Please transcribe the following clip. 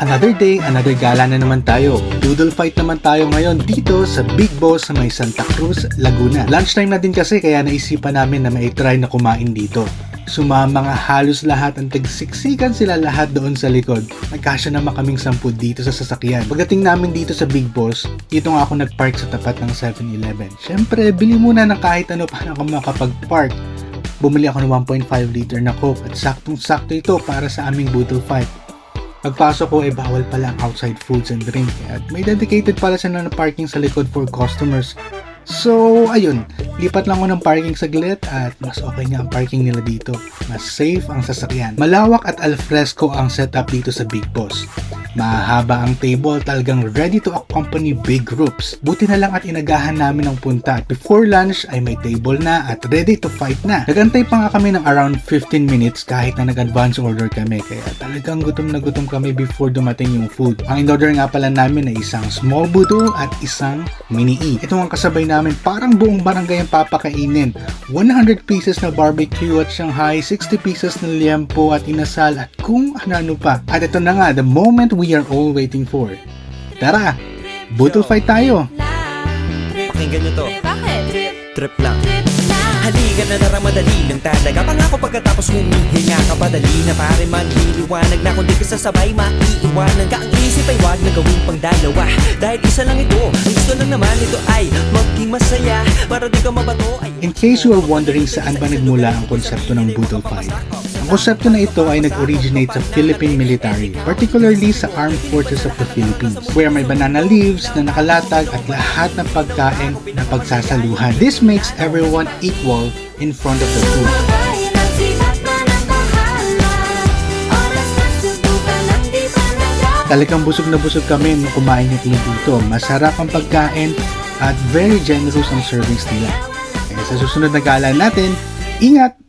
Another day, another gala na naman tayo. Doodle fight naman tayo ngayon dito sa Big Boss sa may Santa Cruz, Laguna. Lunchtime na din kasi kaya naisipan namin na mai-try na kumain dito. Sumama nga halos lahat ang tagsiksikan sila lahat doon sa likod. Nagkasya naman kaming 10 dito sa sasakyan. Pagdating namin dito sa Big Boss, dito nga ako nagpark sa tapat ng 7-Eleven. Syempre, bili muna ng kahit ano para ako makapag-park. Bumili ako ng 1.5 liter na Coke at saktong-sakto ito para sa aming doodle fight. Pagpasok ko ay bawal pala ang outside foods and drink at may dedicated pala sila na parking sa likod for customers. So, ayun, lipat lang ako ng parking saglit at mas okay nga ang parking nila dito. Mas safe ang sasakyan. Malawak at alfresco ang setup dito sa Big Boss. Mahaba ang table, talagang ready to accompany big groups. Buti na lang at inagahan namin ang punta at before lunch ay may table na at ready to fight na. Nagantay pa nga kami ng around 15 minutes kahit na nag-advance order kami kaya talagang gutom na gutom kami before dumating yung food. Ang in-order nga pala namin ay isang small budol at isang mini-e. Ito ang kasabay namin, parang buong barangay ang papakainin. 100 pieces na barbecue at Shanghai, 60 pieces na liempo at inasal at kung ano-ano pa. At ito na nga, the moment we are all waiting for. Tara, budol fight tayo! Pakinggan nyo to. Bakit? Trip lang. Halika na naramadali ng talaga. Pangako pagkatapos humihinga ka padali na pare magliliwanag na kung di ka sasabay maiiwanan ka. Ang isip ay wag na gawin pang dalawa dahil isa lang ito. Ang gusto lang naman ito ay maging masaya para di ka mabato ay... In case you are wondering saan ba nagmula ang konsepto ng budol fight, ang konsepto na ito ay nag-originate sa Philippine military, particularly sa Armed Forces of the Philippines, where may banana leaves na nakalatag at lahat ng pagkain na pagsasaluhan. This makes everyone equal in front of the food. Talagang busog na busog kami nung kumain kami dito. Masarap ang pagkain at very generous ang servings nila. Kaya sa susunod na gala natin, ingat!